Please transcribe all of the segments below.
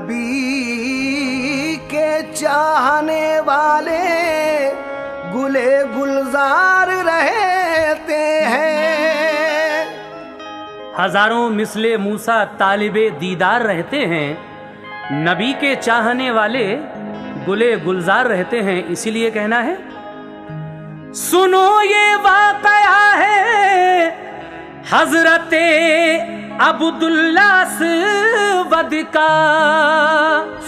नबी के चाहने वाले गुले गुलजार रहते हैं। हजारों मिसले मूसा तालिबे दीदार रहते हैं। नबी के चाहने वाले गुले गुलजार रहते हैं। इसीलिए कहना है, सुनो ये वाकया है हजरते अब्दुल्ला अस्वद का।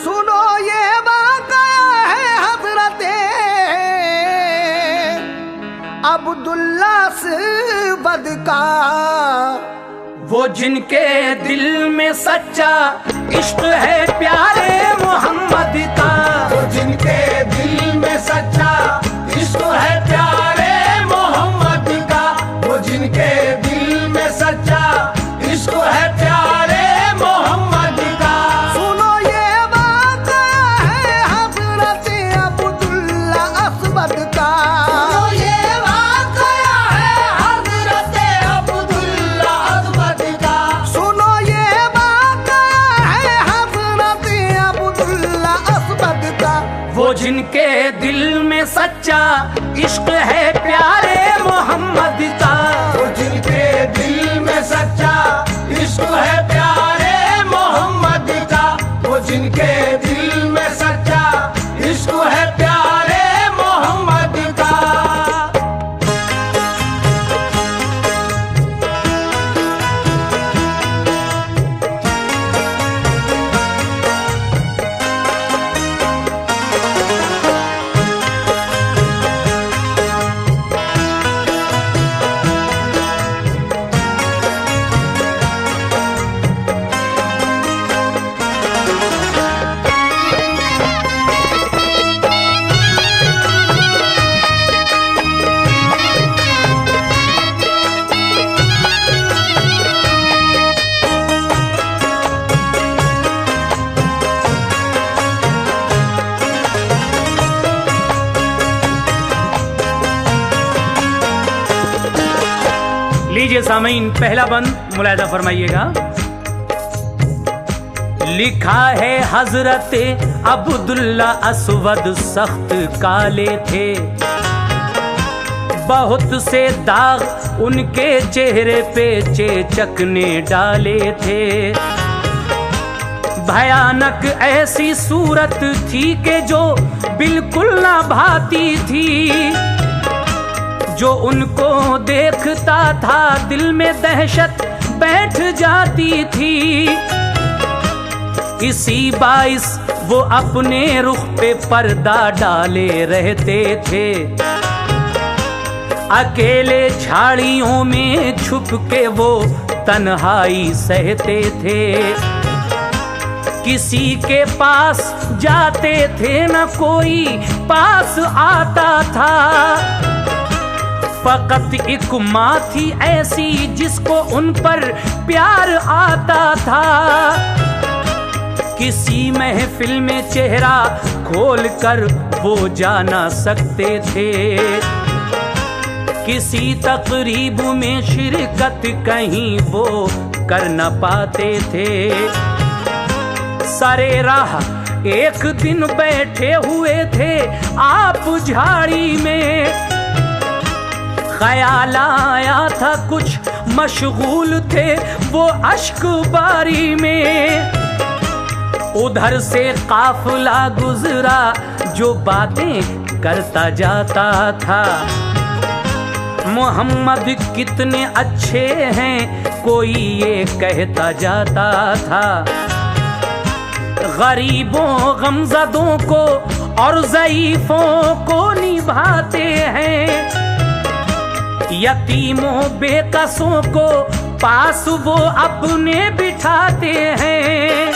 सुनो ये वाकया है हजरते अब्दुल्ला अस्वद का। वो जिनके दिल में सच्चा इश्क है प्यारे मोहम्मद का। वो जिनके दिल में सच्चा इश्क है प्यारे मोहम्मद का। वो जिनके दिल में सच्चा इश्क है प्यारे मोहम्मद का। सुनो ये वाकया है हजरत अब्दुल्ला अस्वद का। सुनो ये वाकया है हजरत अब्दुल्ला अस्वद का। सुनो ये वाकया है हजरत अब्दुल्ला अस्वद का। वो जिनके दिल में सच्चा इश्क है प्यारे मोहम्मद का। वो जिनके दिल में सच्चा इश्क है प्यारे मोहम्मद का। वो जिनके दिल में सच्चा इश्क है प्यारे मोहम्मद का। लीजिए सामीन, पहला बंद मुलाहिजा फरमाइएगा। लिखा है हजरत अब्दुल्ला अस्वद सख्त काले थे। बहुत से दाग उनके चेहरे पे चेचक ने डाले थे। भयानक ऐसी सूरत थी कि जो बिल्कुल ना भाती थी। जो उनको देखता था दिल में दहशत बैठ जाती थी। इसी बाइस वो अपने रुख पे पर्दा डाले रहते थे। अकेले झाड़ियों में छुप के वो तन्हाई सहते थे। किसी के पास जाते थे न कोई पास आता था। फकत एक माँ थी ऐसी जिसको उन पर प्यार आता था। किसी महफिल में चेहरा खोल कर वो जा ना सकते थे। किसी तकरीब में शिरकत कहीं वो कर न पाते थे। सरे राह एक दिन बैठे हुए थे आप झाड़ी में। ख्याल आया था कुछ मशगूल थे वो अश्क बारी में। उधर से काफिला गुजरा जो बातें करता जाता था। मोहम्मद कितने अच्छे हैं कोई ये कहता जाता था। गरीबों गमज़दों को और ज़ईफ़ों को निभाते हैं। यतीमों बेकसों को पास वो अपने बिठाते हैं।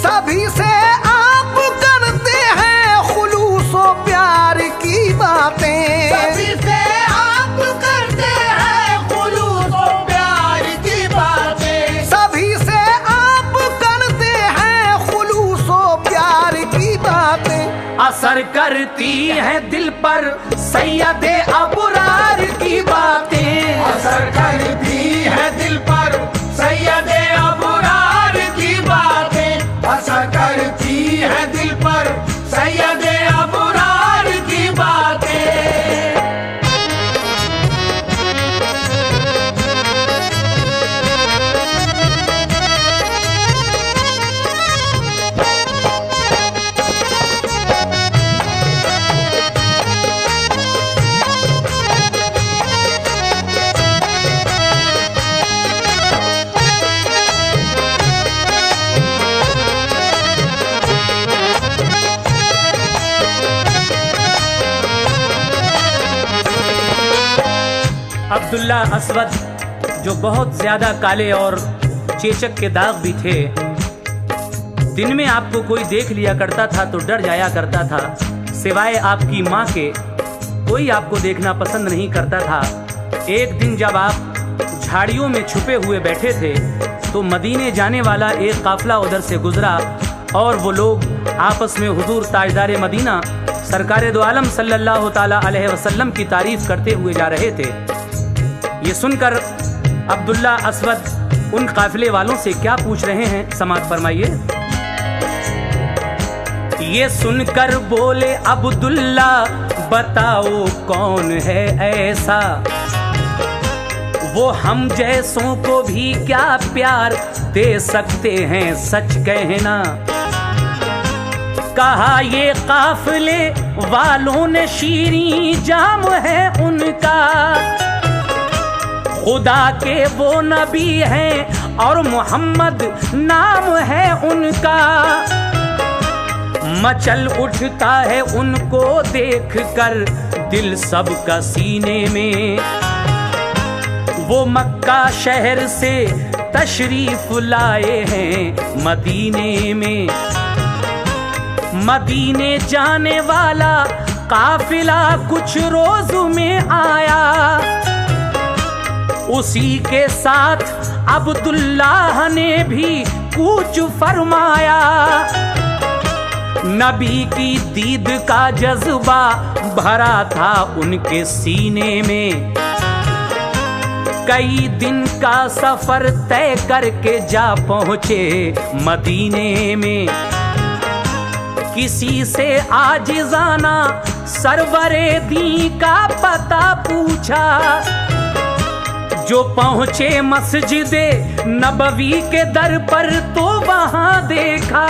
सभी से आप करते हैं खुलूसो प्यार की बातें। सभी से आप करते हैं खुलूसो प्यार की बातें। सभी से आप करते हैं खुलूसो प्यार की बातें। असर करती है दिल पर सैयदे अबरार की बातें। असर करती है दिल पर सैयदे अबरार की बातें। असर अब्दुल्ला असवद जो बहुत ज्यादा काले और चेचक के दाग भी थे, दिन में आपको कोई देख लिया करता था तो डर जाया करता था, सिवाय आपकी माँ के कोई आपको देखना पसंद नहीं करता था। एक दिन जब आप झाड़ियों में छुपे हुए बैठे थे तो मदीने जाने वाला एक काफिला उधर से गुजरा और वो लोग आपस में हुजूर ताजदार मदीना सरकार दो आलम सल्लल्लाहु ताला अलैहि वसल्लम की तारीफ करते हुए जा रहे थे। ये सुनकर अब्दुल्ला असवद उन काफिले वालों से क्या पूछ रहे हैं, समाअत फरमाइए। ये सुनकर बोले अब्दुल्ला, बताओ कौन है ऐसा, वो हम जैसों को भी क्या प्यार दे सकते हैं, सच कहना। कहा ये काफिले वालों ने शीरी जाम है उनका, खुदा के वो नबी हैं और मोहम्मद नाम है उनका। मचल उठता है उनको देखकर दिल सबका सीने में, वो मक्का शहर से तशरीफ लाए हैं मदीने में। मदीने जाने वाला काफिला कुछ रोज में आया, उसी के साथ अब्दुल्लाह ने भी कुछ फरमाया। नबी की दीद का जज्बा भरा था उनके सीने में, कई दिन का सफर तय करके जा पहुंचे मदीने में। किसी से आजिज़ाना सरवरे दी का पता पूछा, जो पहुंचे मस्जिदे नबवी के दर पर तो वहां देखा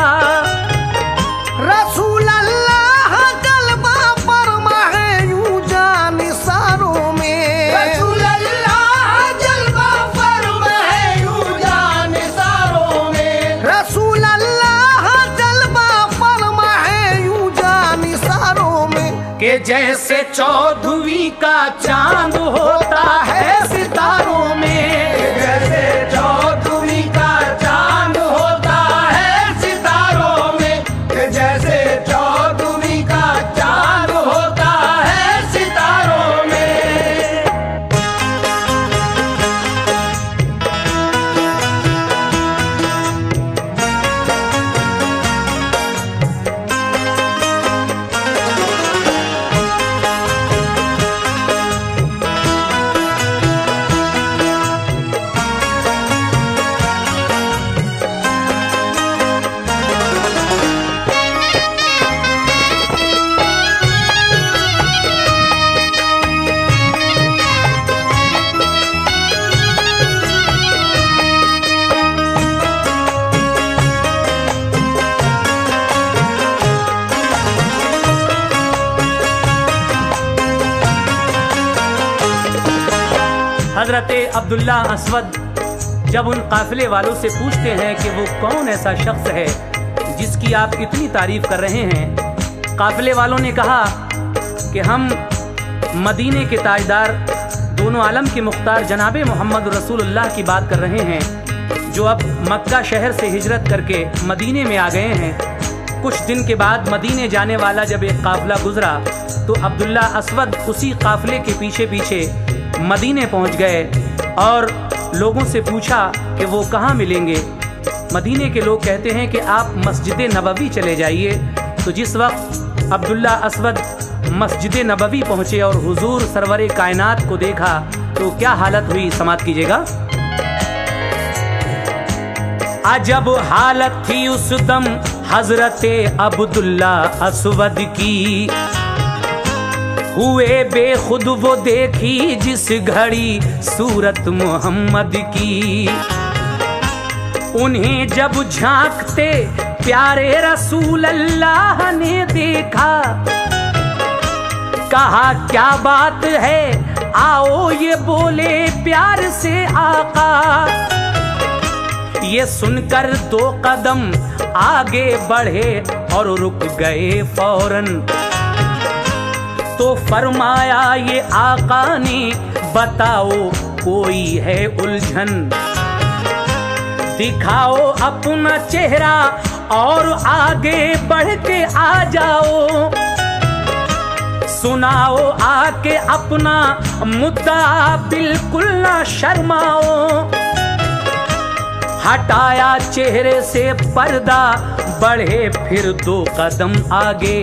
रसूल अल्लाह कलमा फरमा है यूं जान सारों में। रसूल अल्लाह जलवा फरमा है यूं जान सारों में। रसूल अल्लाह जलवा फरमा है यूं जान सारों में। कि जैसे चौदहवीं का चांद होता है सितारों में, जैसे चौदहवीं का चांद होता है सितारों में, जैसे चौदहवीं का चांद होता है सितारों में। हजरत अब्दुल्ला असवद जब उन काफिले वालों से पूछते हैं कि वो कौन ऐसा शख्स है जिसकी आप इतनी तारीफ कर रहे हैं, काफिले वालों ने कहा कि हम मदीने के ताजदार दोनों आलम के मुख्तार जनाबे मोहम्मद रसूलुल्लाह की बात कर रहे हैं, जो अब मक्का शहर से हिजरत करके मदीने में आ गए हैं। कुछ दिन के बाद मदीने जाने वाला जब एक काफिला गुजरा तो अब्दुल्ला असवद उसी काफिले के पीछे पीछे मदीने पहुंच गए और लोगों से पूछा कि वो कहाँ मिलेंगे। मदीने के लोग कहते हैं कि आप मस्जिद नबवी चले जाइए। तो जिस वक्त अब्दुल्ला असवद मस्जिद नबवी पहुंचे और हुजूर सरवरे कायनात को देखा तो क्या हालत हुई, समाअत कीजिएगा। अजब हालत थी उस दम हजरत अब्दुल्ला असवद की, हुए बेखुद वो देखी जिस घड़ी सूरत मोहम्मद की। उन्हें जब झांकते प्यारे रसूल अल्लाह ने देखा, कहा क्या बात है, आओ ये बोले प्यार से आका। ये सुनकर 2 कदम आगे बढ़े और रुक गए फौरन। तो फरमाया ये आका ने बताओ कोई है उलझन, दिखाओ अपना चेहरा और आगे बढ़ के आ जाओ, सुनाओ आके अपना मुद्दा बिल्कुल ना शर्माओ। हटाया चेहरे से पर्दा, बढ़े फिर 2 कदम आगे।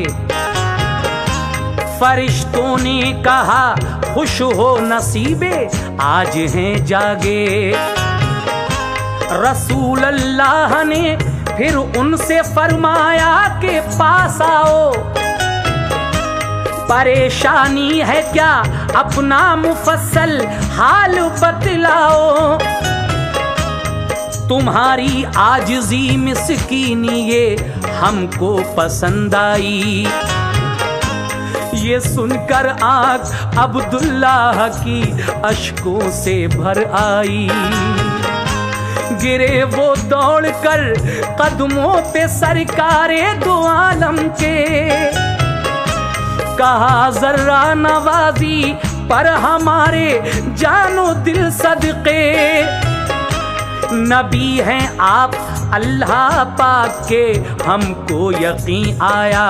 फरिश्तों ने कहा खुश हो नसीबे आज हैं जागे। रसूल अल्लाह ने फिर उनसे फरमाया के पास आओ, परेशानी है क्या अपना मुफस्सल हाल बतलाओ। तुम्हारी आजिज़ी मिस्कीनी ये हमको पसंद आई। ये सुनकर आँख अब्दुल्लाह की अश्कों से भर आई। गिरे वो दौड़कर कदमों पे सरकारे दो आलम के, कहा जर्रा नवाजी पर हमारे जानो दिल सदके। नबी हैं आप अल्लाह पाक के हमको यकीन आया।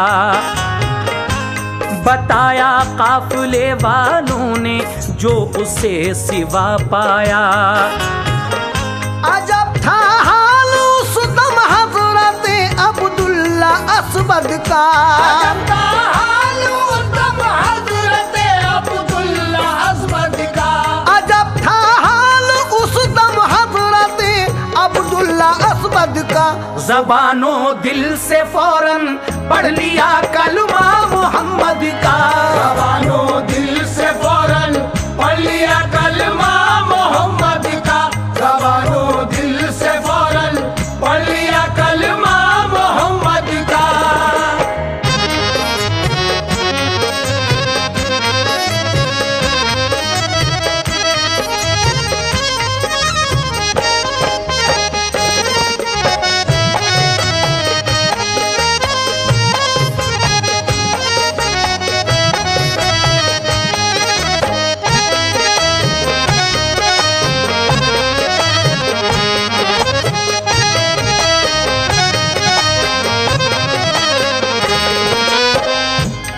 बताया काफिले वालों ने जो उसे सिवा पाया। अजब था हाल उस दम हजरत अब्दुल्ला असवद का। अजब था हाल उस दम हजरत अब्दुल्ला असवद का। अजब था हाल उस दम हजरत अब्दुल्ला असवद का। ज़बानो दिल से फौरन पढ़ लिया कलमा मोहम्मद का। ज़बानो दिल से फौरन पढ़ लिया कलमा मोहम्मद का। ज़बानो दिल से फौरन पढ़ लिया कलमा मोहम्मद का।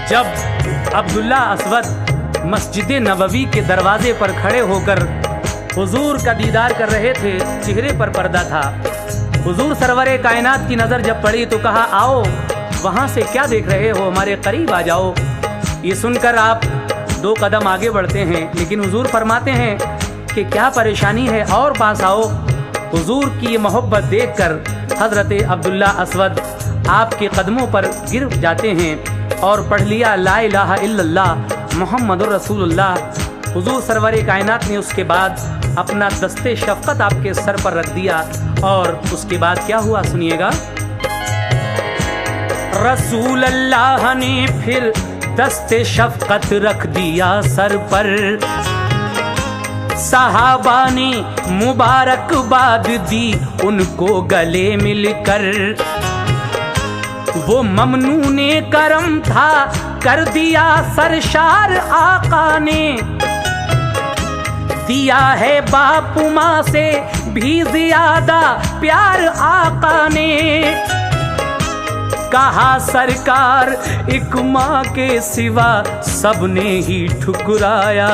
जब अब्दुल्ला असवद मस्जिद नबवी के दरवाजे पर खड़े होकर हुजूर का दीदार कर रहे थे, चेहरे पर पर्दा था। हुजूर सरवरे कायनात की नज़र जब पड़ी तो कहा आओ, वहाँ से क्या देख रहे हो, हमारे करीब आ जाओ। ये सुनकर आप 2 कदम आगे बढ़ते हैं, लेकिन हुजूर फरमाते हैं कि क्या परेशानी है और पास आओ। हुजूर की ये मोहब्बत देखकर हज़रत अब्दुल्ला असवद आपके कदमों पर गिर जाते हैं और पढ़ लिया ला इलाहा इल्लल्लाह मुहम्मदुर रसूलुल्लाह। हुजूर सरवरे कायनात ने उसके बाद अपना दस्ते शफ़क़त आपके सर पर रख दिया और उसके बाद क्या हुआ सुनिएगा। रसूल अल्लाह ने फिर दस्ते शफ़क़त रख दिया सर पर। सहाबा ने मुबारकबाद दी उनको गले मिलकर। वो ममनूने करम था कर दिया सरशार आका ने। दिया है बाप माँ से भी ज्यादा प्यार आका ने। कहा सरकार एक माँ के सिवा सबने ही ठुकराया।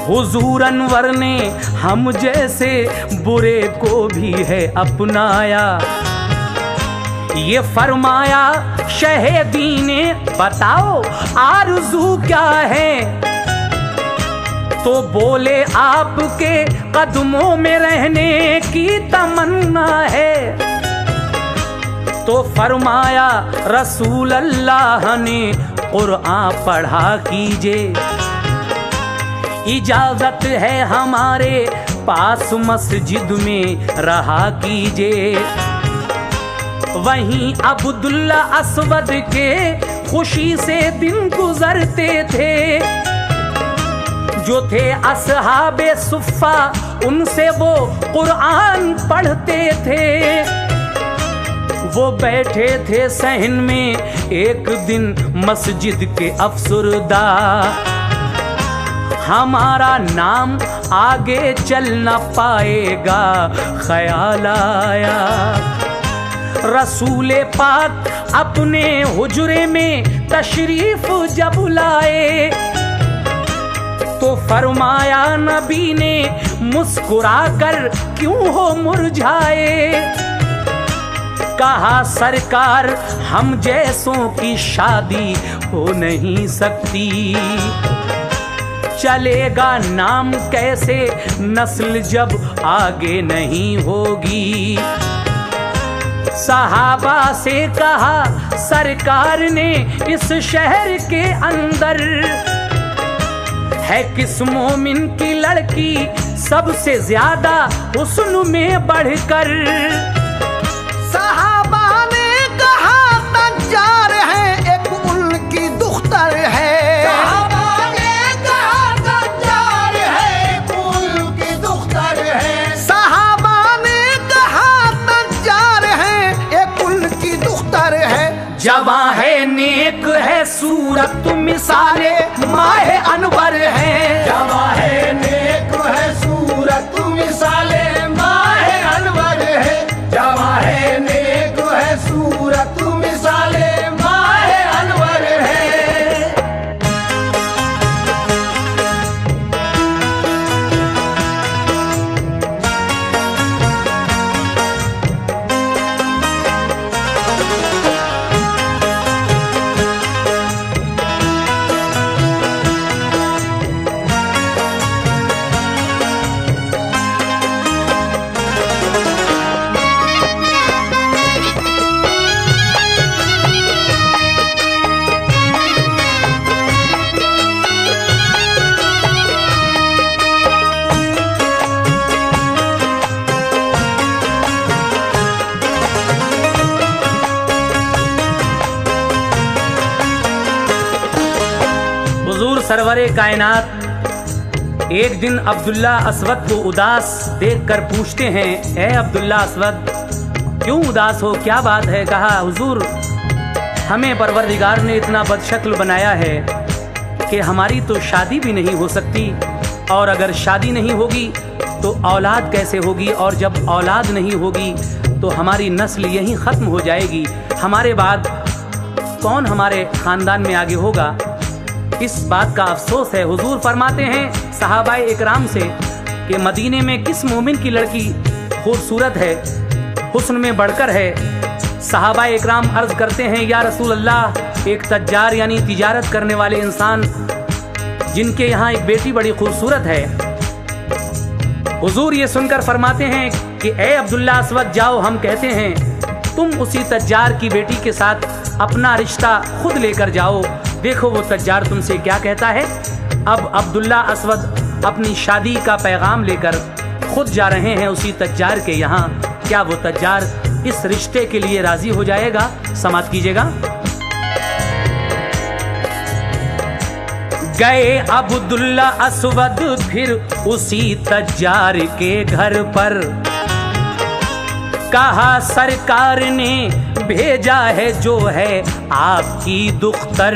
हुजूर अनवर ने हम जैसे बुरे को भी है अपनाया। ये फरमाया शहीदी ने बताओ आरज़ू क्या है। तो बोले आपके कदमों में रहने की तमन्ना है। तो फरमाया रसूल अल्लाह ने कुरान पढ़ा कीजिए। इजाजत है हमारे पास मस्जिद में रहा कीजिए। वहीं अब्दुल्ला असवद के खुशी से दिन गुजरते थे। जो थे असहाबे सुफ़ा उनसे वो कुरान पढ़ते थे। वो बैठे थे सहन में एक दिन मस्जिद के अफसरदा। हमारा नाम आगे चल न पाएगा ख्याल आया। रसूले पाक अपने हुजरे में तशरीफ जब लाए तो फरमाया नबी ने मुस्कुरा कर क्यों हो मुरझाए। कहा सरकार हम जैसों की शादी हो नहीं सकती, चलेगा नाम कैसे नस्ल जब आगे नहीं होगी। सहाबा से कहा सरकार ने इस शहर के अंदर है किस मोमिन की लड़की सबसे ज्यादा हुस्न में बढ़कर। सहाबा ने कहा तज्जार है एक उनकी दुख्तर है। सहाबा ने कहा तज्जार है एक उनकी दुख्तर है। सहाबा ने कहा तज्जार है एक उनकी दुख्तर है। जवां है नेक है सूरत मिसाले माहे अनवर है। जवां है नेक है सूरत मिसाले माहे अनवर है। जवां है नेक है सूरत मिसाले माहे अनवर है। हुजूर सरवरे कायनात एक दिन अब्दुल्ला असवद को उदास देखकर पूछते हैं, ए अब्दुल्ला असवद क्यों उदास हो, क्या बात है। कहा हुजूर हमें परवरदिगार ने इतना बदशक्ल बनाया है कि हमारी तो शादी भी नहीं हो सकती, और अगर शादी नहीं होगी तो औलाद कैसे होगी, और जब औलाद नहीं होगी तो हमारी नस्ल यहीं ख़त्म हो जाएगी। हमारे बाद कौन हमारे ख़ानदान में आगे होगा, इस बात का अफसोस है। हुजूर फरमाते हैं सहाबाए इकराम से कि मदीने में किस मोमिन की लड़की खूबसूरत है, हुस्न में बढ़कर है। सहाबाए इकराम अर्ज करते हैं या रसूल अल्लाह, एक तज्जार यानी तिजारत करने वाले इंसान जिनके यहाँ एक बेटी बड़ी खूबसूरत है। हुजूर ये सुनकर फरमाते हैं कि ए अब्दुल्ला असवद जाओ, हम कहते हैं तुम उसी तज्जार की बेटी के साथ अपना रिश्ता खुद लेकर जाओ, देखो वो तज्जार तुमसे क्या कहता है। अब अब्दुल्ला असवद अपनी शादी का पैगाम लेकर खुद जा रहे हैं उसी तज्जार के यहाँ। क्या वो तज्जार इस रिश्ते के लिए राजी हो जाएगा? समाप्त कीजिएगा। गए अब्दुल्ला असवद फिर उसी तज्जार के घर पर, कहा सरकार ने भेजा है जो है आपकी दुख्तर,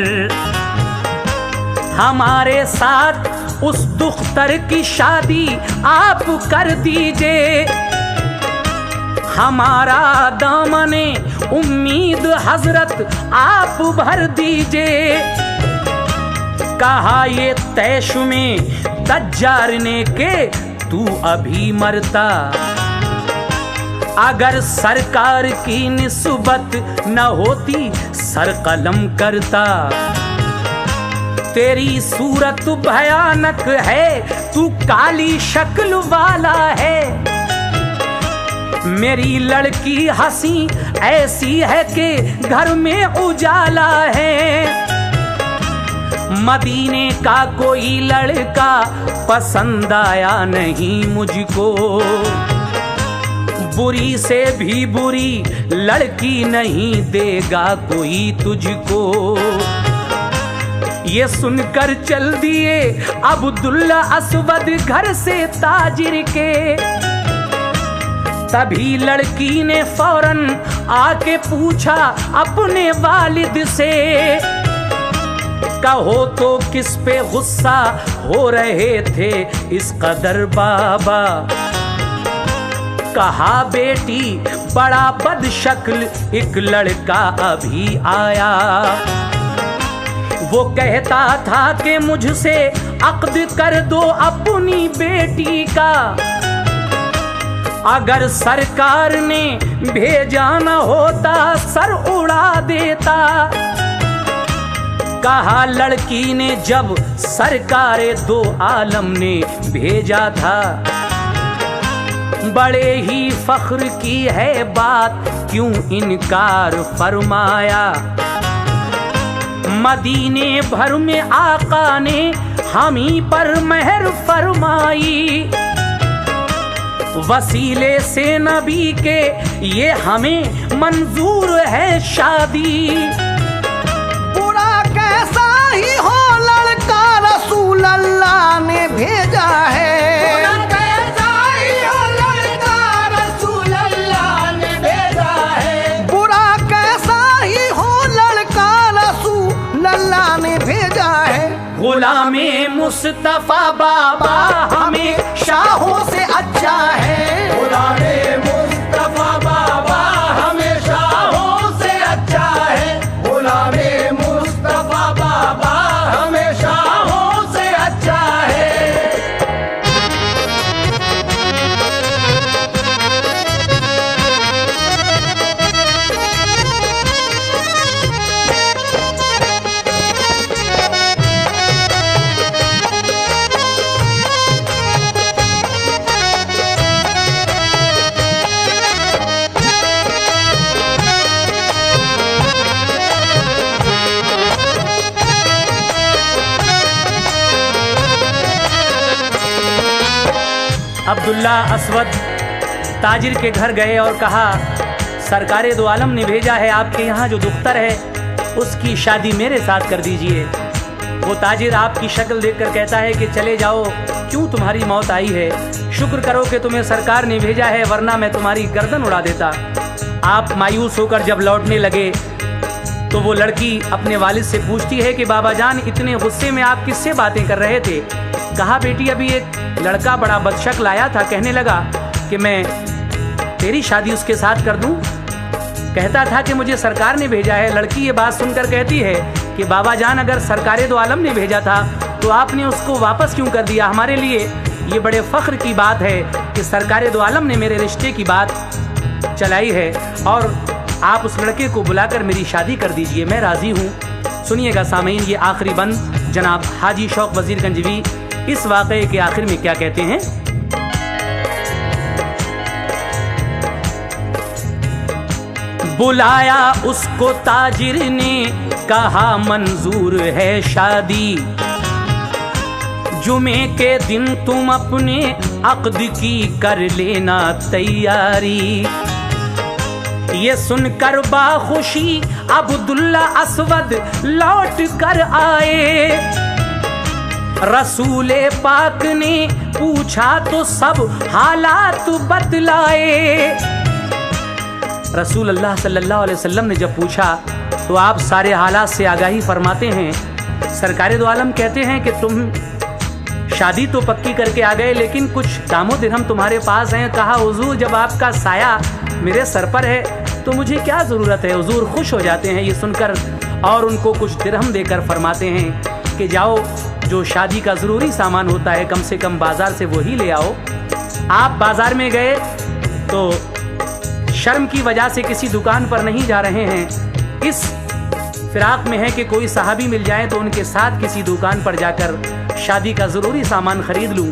हमारे साथ उस दुख्तर की शादी आप कर दीजिए, हमारा दामने उम्मीद हजरत आप भर दीजिए। कहा ये तैश में तज्जार ने के तू अभी मरता, अगर सरकार की निस्बत न होती सर कलम करता। तेरी सूरत भयानक है, तू काली शक्ल वाला है, मेरी लड़की हंसी ऐसी है कि घर में उजाला है। मदीने का कोई लड़का पसंद आया नहीं मुझको, बुरी से भी बुरी लड़की नहीं देगा कोई तुझको। ये सुनकर चल दिए अब्दुल्ला असवद घर से ताजिर के। तभी लड़की ने फौरन आके पूछा अपने वालिद से, कहो तो किस पे गुस्सा हो रहे थे इस कदर बाबा। कहा बेटी बड़ा बदशक्ल एक लड़का अभी आया, वो कहता था कि मुझसे अक्द कर दो अपनी बेटी का, अगर सरकार ने भेजा न होता सर उड़ा देता। कहा लड़की ने जब सरकारे दो आलम ने भेजा था, बड़े ही फख्र की है बात क्यों इनकार फरमाया। मदीने भर में आका ने हम ही पर मेहर फरमाई, वसीले से नबी के ये हमें मंजूर है शादी। बुरा कैसा ही हो लड़का रसूल अल्लाह ने भेजा है, बुरा कैसा ही हो लड़का रसूल अल्लाह ने भेजा है, बुरा कैसा ही हो लड़का रसूल अल्लाह ने भेजा है। गुलामे मुस्तफा बाबा हमें शाहों से अच्छा है, गुलामे मुस्तफा बाबा हमेशा हो से अच्छा है, गुलामे मुस्तफा बाबा हमेशा हो से अच्छा है। अब्दुल्ला असवद ताजिर के घर गए और कहा सरकारे दो आलम ने भेजा है आपके यहाँ जो दुख्तर है उसकी शादी मेरे साथ कर दीजिए। वो ताजिर आपकी शक्ल देखकर कहता है कि चले जाओ, क्यों तुम्हारी मौत आई है, शुक्र करो कि तुम्हें सरकार ने भेजा है वरना मैं तुम्हारी गर्दन उड़ा देता। आप मायूस होकर जब लौटने लगे तो वो लड़की अपने वालिद से पूछती है कि बाबा जान इतने गुस्से में आप किससे बातें कर रहे थे। कहा बेटी अभी एक लड़का बड़ा बदशक्ल आया था, कहने लगा कि मैं तेरी शादी उसके साथ कर दूं। कहता था कि मुझे सरकार ने भेजा है। लड़की ये बात सुनकर कहती है कि बाबा जान अगर सरकारे दो आलम ने भेजा था तो आपने उसको वापस क्यों कर दिया। हमारे लिए ये बड़े फख्र की बात है कि सरकारे दो आलम ने मेरे रिश्ते की बात चलाई है और आप उस लड़के को बुलाकर मेरी शादी कर दीजिए, मैं राजी हूँ। सुनिएगा सामीन ये आखिरी बंद जनाब हाजी शौक वजीर गंजवी इस वाक़े के आखिर में क्या कहते हैं। बुलाया उसको ताजिर ने कहा मंजूर है शादी, जुमे के दिन तुम अपने अक्द की कर लेना तैयारी। ये सुनकर बाखुशी अब्दुल्ला असवद लौट कर आए। रसूले पाक ने पूछा तो सब हालात बतलाए। रसूल अल्लाह सल्लल्लाहु अलैहि वसल्लम ने जब पूछा तो आप सारे हालात से आगाही फरमाते हैं। सरकारे दो आलम कहते हैं कि तुम शादी तो पक्की करके आ गए लेकिन कुछ दामो दिरहम तुम्हारे पास हैं। कहा हुजूर जब आपका साया मेरे सर पर है तो मुझे क्या ज़रूरत है। हुजूर खुश हो जाते हैं ये सुनकर और उनको कुछ दिरहम देकर फरमाते हैं कि जाओ जो शादी का ज़रूरी सामान होता है कम से कम बाज़ार से वही ले आओ। आप बाज़ार में गए तो शर्म की वजह से किसी दुकान पर नहीं जा रहे हैं, इस फिराक में है कि कोई सहाबी मिल जाए तो उनके साथ किसी दुकान पर जाकर शादी का ज़रूरी सामान ख़रीद लूँ।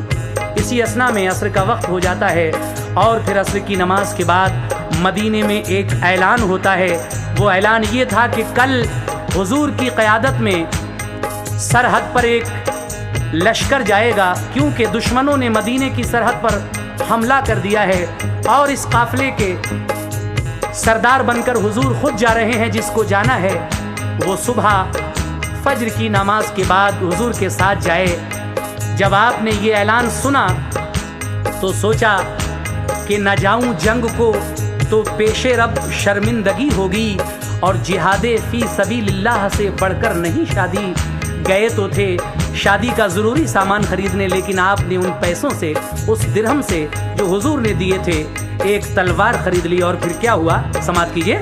इसी असना में असर का वक्त हो जाता है और फिर असर की नमाज के बाद मदीने में एक ऐलान होता है। वो ऐलान ये था कि कल हुजूर की क़यादत में सरहद पर एक लश्कर जाएगा क्योंकि दुश्मनों ने मदीने की सरहद पर हमला कर दिया है और इस काफ़िले के सरदार बनकर हुजूर खुद जा रहे हैं। जिसको जाना है वो सुबह फज्र की नमाज के बाद हुजूर के साथ जाए। जब आपने ये ऐलान सुना तो सोचा कि न जाऊं जंग को तो पेशे रब शर्मिंदगी होगी और जिहादे फी सबीलिल्लाह से बढ़कर नहीं शादी। गए तो थे शादी का ज़रूरी सामान खरीदने, लेकिन आपने उन पैसों से, उस दिरहम से जो हुजूर ने दिए थे, एक तलवार खरीद ली। और फिर क्या हुआ, समाप्त कीजिए।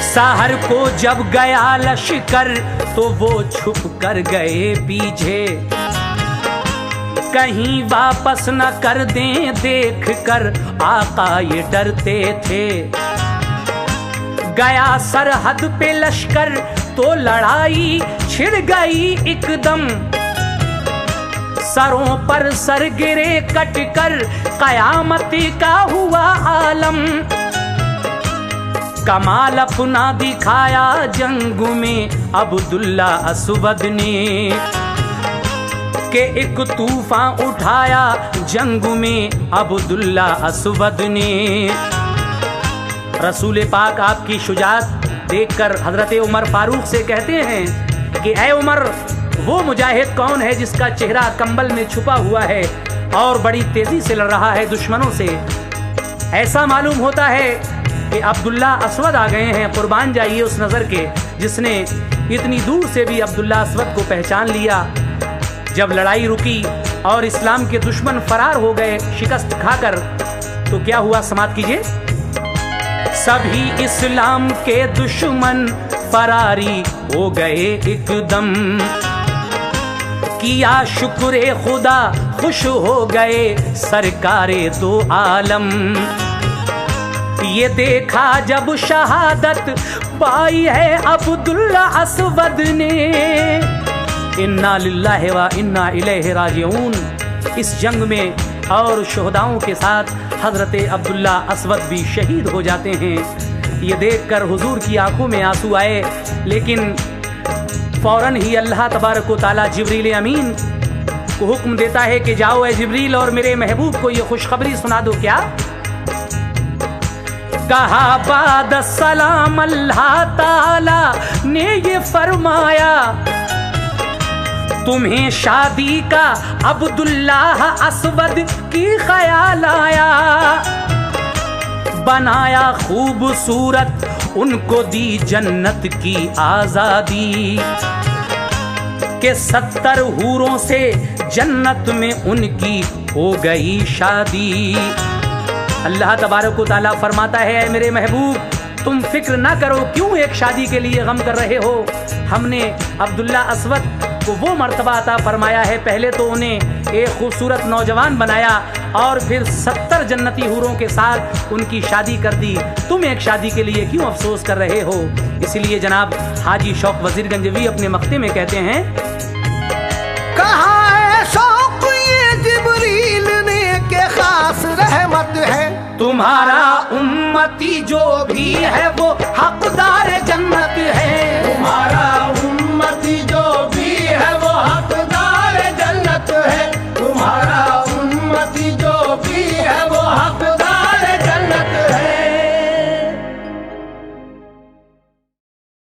साहर को जब गया लश्कर तो वो छुप कर गए पीछे, कहीं वापस न कर दें देख कर आका ये डरते थे। गया सरहद पे लश्कर तो लड़ाई छिड़ गई एकदम, सरों पर सर गिरे कट कर कयामत का हुआ आलम। कमाल अपना दिखाया जंग में अब्दुल्ला असवद ने, के एक तूफान उठाया जंग में अब्दुल्ला असवद ने। रसूल पाक आपकी शुजाअत देखकर हजरत उमर फारूक से कहते हैं कि ए उमर, वो मुजाहिद कौन है जिसका चेहरा कंबल में छुपा हुआ है और बड़ी तेजी से लड़ रहा है दुश्मनों से। ऐसा मालूम होता है कि अब्दुल्ला असवद आ गए हैं। कुर्बान जाइए उस नजर के जिसने इतनी दूर से भी अब्दुल्ला असवद को पहचान लिया। जब लड़ाई रुकी और इस्लाम के दुश्मन फरार हो गए शिकस्त खाकर, तो क्या हुआ, समाप्त कीजिए। सभी इस्लाम के दुश्मन फरारी हो गए एकदम, किया शुक्र खुदा खुश हो गए सरकारे दो आलम। ये देखा जब शहादत पाई है अब्दुल्ला असवद ने, इन्ना लिल्लाहि व इन्ना इलैहि राजिऊन। इस जंग में और शोहदाओं के साथ हजरत अब्दुल्ला असवद भी शहीद हो जाते हैं। ये देखकर हुजूर की आंखों में आंसू आए, लेकिन फौरन ही अल्लाह तबारक व तआला जिब्रील अमीन को हुक्म देता है कि जाओ ए जिब्रील और मेरे महबूब को ये खुशखबरी सुना दो। क्या कहा, बाद सलाम अल्लाह ताला ने ये फरमाया, तुम्हें शादी का अब्दुल्ला असवद की ख्याल आया। बनाया खूबसूरत, उनको दी जन्नत की आजादी, के 70 हूरों से जन्नत में उनकी हो गई शादी। अल्लाह तबारक व तआला फरमाता है, मेरे महबूब तुम फिक्र ना करो, क्यों एक शादी के लिए गम कर रहे हो। हमने अब्दुल्ला असवद को वो मर्तबा अता फरमाया है, पहले तो उन्हें एक खूबसूरत नौजवान बनाया और फिर 70 जन्नती हूरों के साथ उनकी शादी कर दी। तुम एक शादी के लिए क्यों अफसोस कर रहे हो। इसलिए जनाब हाजी शौक वजीर गंजवी अपने मक्ते में कहते हैं, कहा है शौक ये जिब्रील ने के खास रहमत है, तुम्हारा उम्मती जो भी है